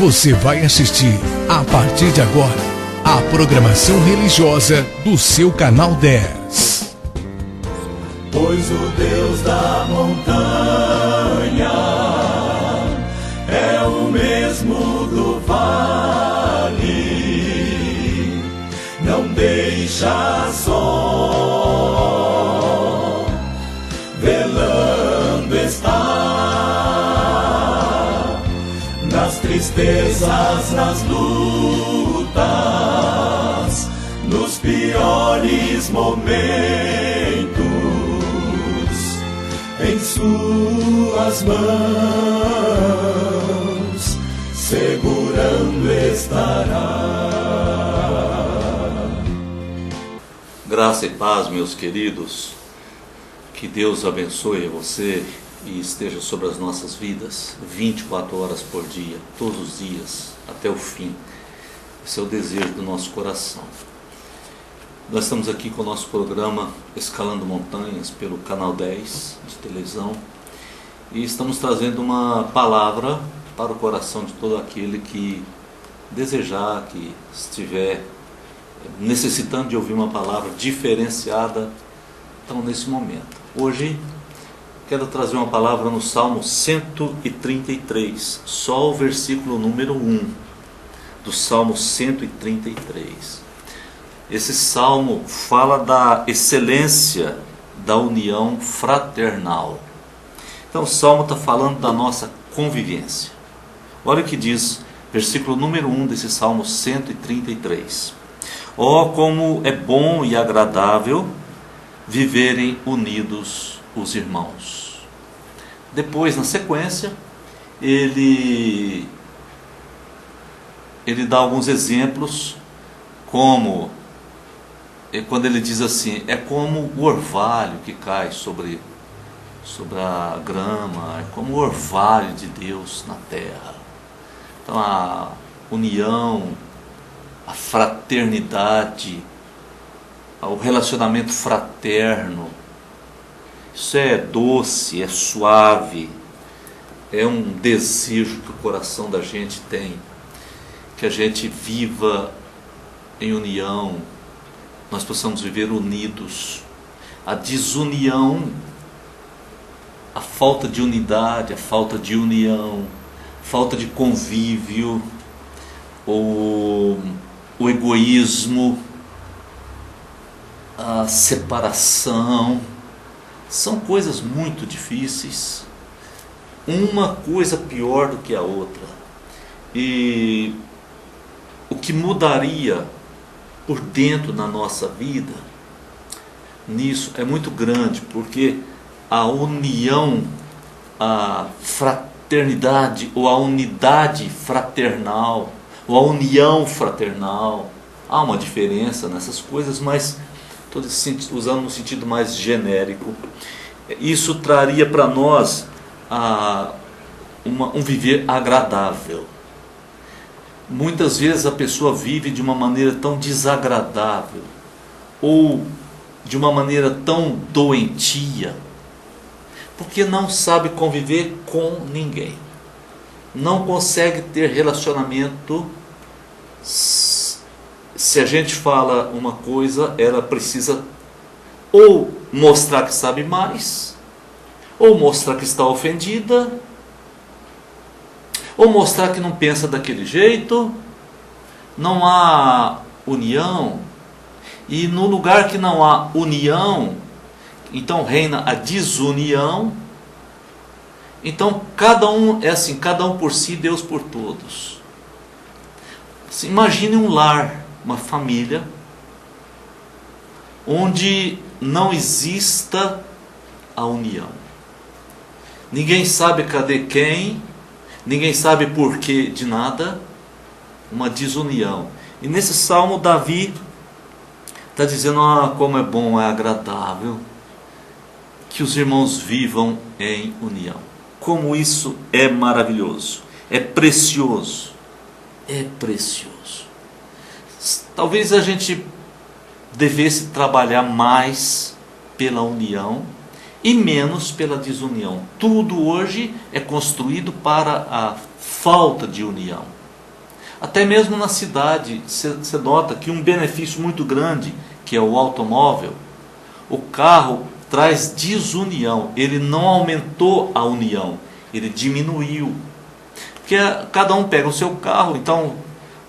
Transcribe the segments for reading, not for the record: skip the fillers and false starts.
Você vai assistir, a partir de agora, a programação religiosa do seu canal 10. Pois o Deus da montanha é o mesmo do vale, não deixa só, velando está, nas tristezas, nas lutas, nos piores momentos, em suas mãos segurando estará. Graça e paz, meus queridos, que Deus abençoe você e esteja sobre as nossas vidas 24 horas por dia, todos os dias, até o fim. Esse é o desejo do nosso coração. Nós estamos aqui com o nosso programa Escalando Montanhas pelo canal 10 de televisão e estamos trazendo uma palavra para o coração de todo aquele que desejar, que estiver necessitando de ouvir uma palavra diferenciada. Então, nesse momento, hoje quero trazer uma palavra no Salmo 133, só o versículo número 1 do Salmo 133. Esse salmo fala da excelência da união fraternal. Então o salmo está falando da nossa convivência. Olha o que diz, versículo número 1 desse salmo 133. Oh, como é bom e agradável viverem unidos os irmãos. Depois, na sequência, ele dá alguns exemplos, como quando ele diz assim, é como o orvalho que cai sobre a grama, é como o orvalho de Deus na terra. Então a união, a fraternidade, o relacionamento fraterno, isso é doce, é suave, é um desejo que o coração da gente tem, que a gente viva em união, nós possamos viver unidos. A desunião, a falta de unidade, a falta de união, falta de convívio, o egoísmo, a separação, são coisas muito difíceis, uma coisa pior do que a outra. E o que mudaria por dentro na nossa vida nisso é muito grande, porque a união, a fraternidade ou a unidade fraternal ou a união fraternal, há uma diferença nessas coisas, mas estou usando no sentido mais genérico. Isso traria para nós um viver agradável. Muitas vezes a pessoa vive de uma maneira tão desagradável, ou de uma maneira tão doentia, porque não sabe conviver com ninguém, não consegue ter relacionamento. Se a gente fala uma coisa, ela precisa ou mostrar que sabe mais, ou mostrar que está ofendida, ou mostrar que não pensa daquele jeito. Não há união, e no lugar que não há união, então reina a desunião. Então cada um é assim, cada um por si, Deus por todos. Assim, imagine um lar, uma família, onde não exista a união. Ninguém sabe cadê quem, ninguém sabe porquê de nada, uma desunião. E nesse salmo Davi está dizendo, como é bom, é agradável que os irmãos vivam em união. Como isso é maravilhoso, é precioso, é precioso. Talvez a gente devesse trabalhar mais pela união e menos pela desunião. Tudo hoje é construído para a falta de união. Até mesmo na cidade, você nota que um benefício muito grande, que é o automóvel, o carro traz desunião. Ele não aumentou a união, ele diminuiu. Porque cada um pega o seu carro, então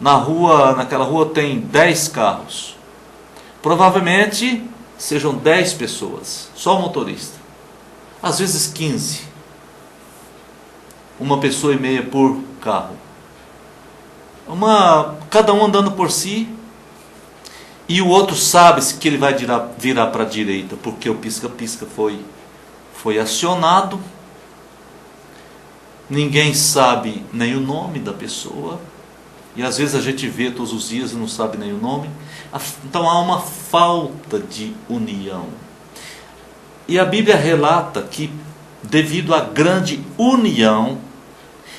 naquela rua tem 10 carros. Provavelmente sejam 10 pessoas, só o motorista. Às vezes 15. Uma pessoa e meia por carro. Cada um andando por si, e o outro sabe que ele vai virar para a direita, porque o pisca-pisca foi acionado. Ninguém sabe nem o nome da pessoa, e às vezes a gente vê todos os dias e não sabe nem o nome. Então há uma falta de união. E a Bíblia relata que, devido à grande união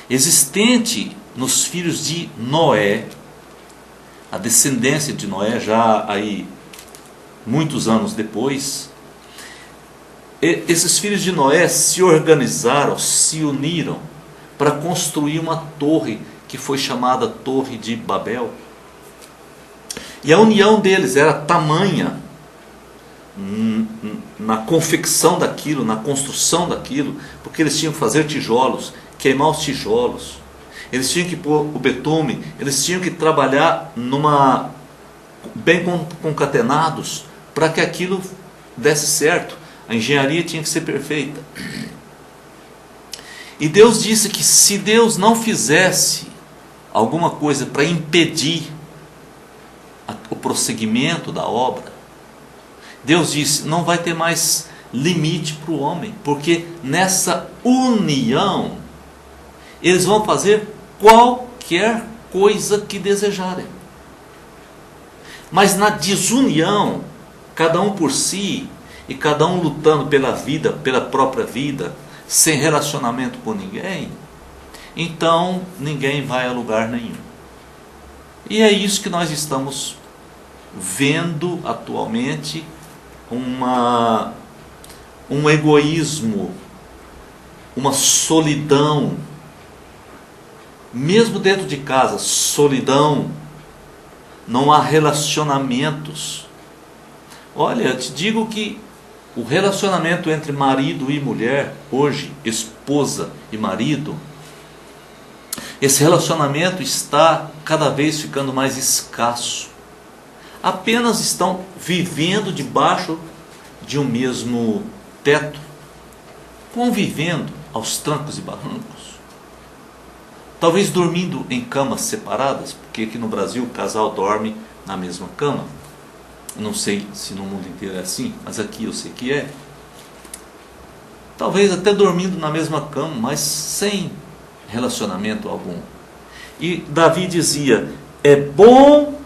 existente nos filhos de Noé, a descendência de Noé, já aí muitos anos depois, esses filhos de Noé se organizaram, se uniram para construir uma torre que foi chamada Torre de Babel. E a união deles era tamanha na confecção daquilo, na construção daquilo, porque eles tinham que fazer tijolos, queimar os tijolos, eles tinham que pôr o betume, eles tinham que trabalhar bem concatenados para que aquilo desse certo. A engenharia tinha que ser perfeita. E Deus disse que se Deus não fizesse alguma coisa para impedir o prosseguimento da obra, Deus disse, não vai ter mais limite para o homem, porque nessa união eles vão fazer qualquer coisa que desejarem. Mas na desunião, cada um por si, e cada um lutando pela vida, pela própria vida, sem relacionamento com ninguém, então ninguém vai a lugar nenhum. E é isso que nós estamos vendo atualmente, um egoísmo, uma solidão, mesmo dentro de casa, solidão, não há relacionamentos. Olha, eu te digo que o relacionamento entre marido e mulher, hoje, esposa e marido, esse relacionamento está cada vez ficando mais escasso. Apenas estão vivendo debaixo de um mesmo teto, convivendo aos trancos e barrancos. Talvez dormindo em camas separadas, porque aqui no Brasil o casal dorme na mesma cama. Eu não sei se no mundo inteiro é assim, mas aqui eu sei que é. Talvez até dormindo na mesma cama, mas sem relacionamento algum. E Davi dizia, é bom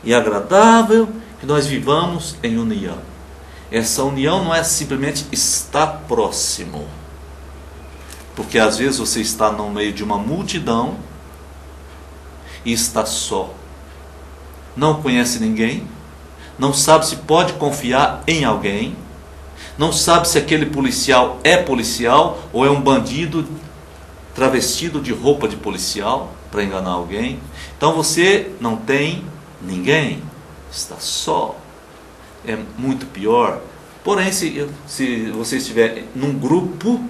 e agradável que nós vivamos em união. Essa união não é simplesmente estar próximo, porque às vezes você está no meio de uma multidão e está só, não conhece ninguém, não sabe se pode confiar em alguém, não sabe se aquele policial é policial ou é um bandido travestido de roupa de policial para enganar alguém. Então você não tem ninguém, está só. É muito pior. Porém, se você estiver num grupo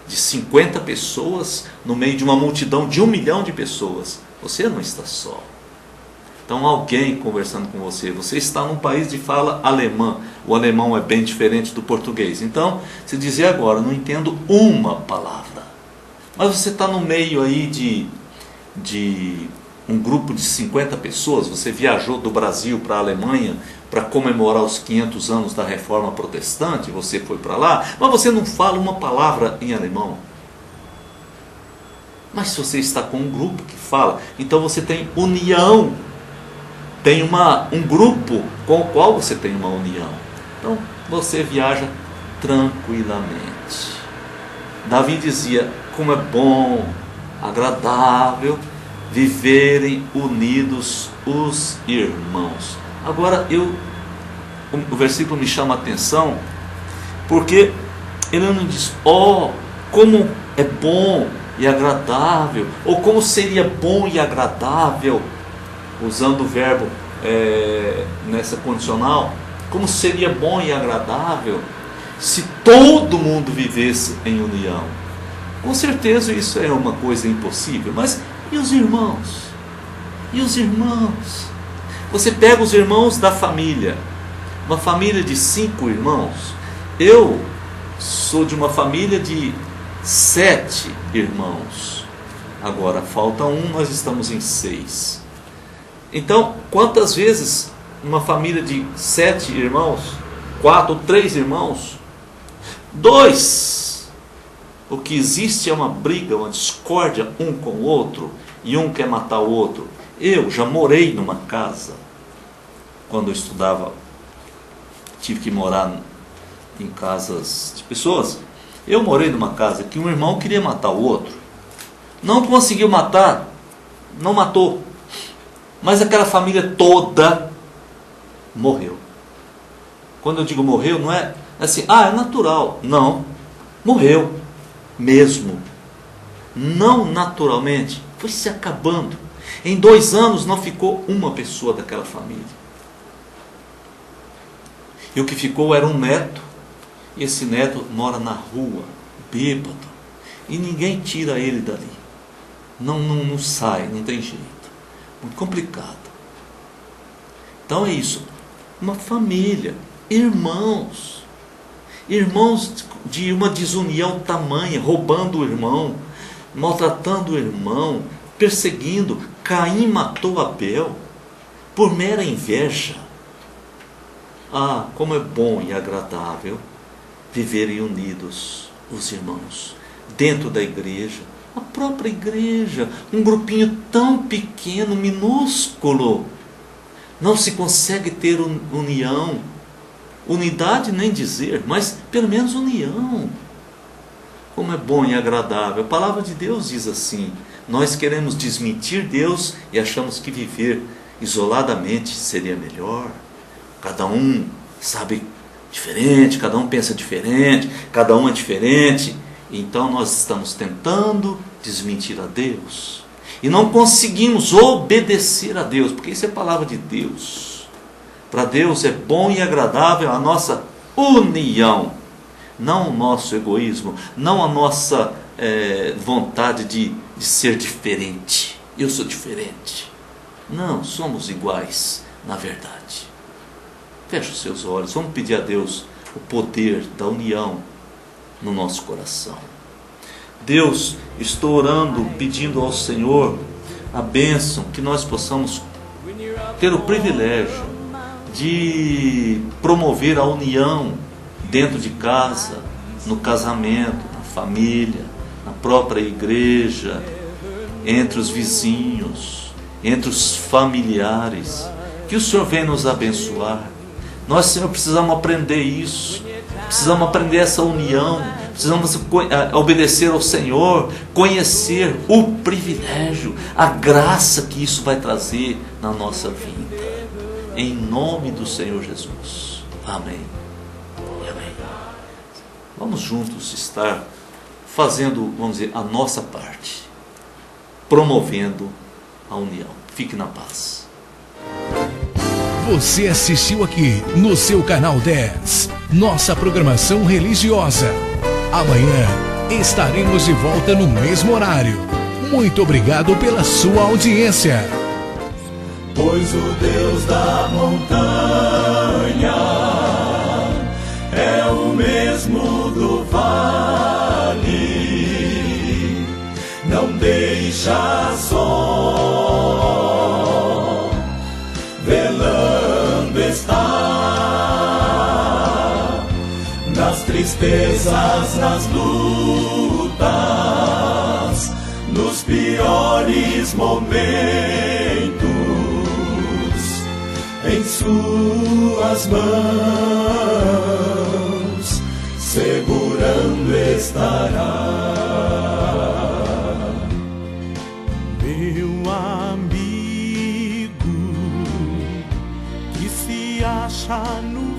de 50 pessoas, no meio de uma multidão de 1 milhão de pessoas, você não está só. Então alguém conversando com você, você está num país de fala alemã, o alemão é bem diferente do português, então se dizer agora, não entendo uma palavra, mas você está no meio aí de um grupo de 50 pessoas, você viajou do Brasil para a Alemanha para comemorar os 500 anos da Reforma Protestante, você foi para lá, mas você não fala uma palavra em alemão. Mas se você está com um grupo que fala, então você tem união, tem um grupo com o qual você tem uma união. Então você viaja tranquilamente. Davi dizia, como é bom, agradável, viverem unidos os irmãos. Agora o versículo me chama a atenção, porque ele não diz, como é bom e agradável, ou como seria bom e agradável usando o verbo nessa condicional, como seria bom e agradável se todo mundo vivesse em união. Com certeza isso é uma coisa impossível, mas e os irmãos? E os irmãos? Você pega os irmãos da família, uma família de 5 irmãos. Eu sou de uma família de 7 irmãos. Agora falta um, nós estamos em 6. Então, quantas vezes uma família de 7 irmãos, 4 ou 3 irmãos, 2, o que existe é uma briga, uma discórdia um com o outro, e um quer matar o outro. Eu já morei numa casa, quando eu estudava, tive que morar em casas de pessoas. Eu morei numa casa que um irmão queria matar o outro, não conseguiu matar, não matou, mas aquela família toda morreu. Quando eu digo morreu, não é assim, é natural. Não, morreu mesmo. Não naturalmente, foi se acabando. Em 2 anos não ficou uma pessoa daquela família. E o que ficou era um neto. E esse neto mora na rua, bêbado. E ninguém tira ele dali. Não sai, não tem jeito. Muito complicado. Então é isso. Uma família, irmãos de uma desunião tamanha, roubando o irmão, maltratando o irmão, perseguindo. Caim matou Abel por mera inveja. Como é bom e agradável viverem unidos os irmãos dentro da igreja, a própria igreja, um grupinho tão pequeno, minúsculo. Não se consegue ter união, unidade nem dizer, mas pelo menos união. Como é bom e agradável. A palavra de Deus diz assim: nós queremos desmentir Deus e achamos que viver isoladamente seria melhor. Cada um sabe diferente, cada um pensa diferente, cada um é diferente. Então nós estamos tentando desmentir a Deus e não conseguimos obedecer a Deus, porque isso é palavra de Deus. Para Deus é bom e agradável a nossa união, não o nosso egoísmo, não a nossa vontade de ser diferente. Eu sou diferente. Não, somos iguais na verdade. Feche os seus olhos, vamos pedir a Deus o poder da união no nosso coração. Deus, estou orando, pedindo ao Senhor a bênção, que nós possamos ter o privilégio de promover a união dentro de casa, no casamento, na família, na própria igreja, entre os vizinhos, entre os familiares. Que o Senhor venha nos abençoar. Nós, Senhor, precisamos aprender isso, precisamos aprender essa união, precisamos obedecer ao Senhor, conhecer o privilégio, a graça que isso vai trazer na nossa vida. Em nome do Senhor Jesus. Amém e amém. Vamos juntos estar fazendo, vamos dizer, a nossa parte, promovendo a união. Fique na paz. Você assistiu aqui no seu canal 10, nossa programação religiosa. Amanhã estaremos de volta no mesmo horário. Muito obrigado pela sua audiência. Pois o Deus da montanha é o mesmo do vale, não deixa só, velando está, nas tristezas, nas lutas, nos piores momentos, em suas mãos segurando estará. Meu amigo que se acha no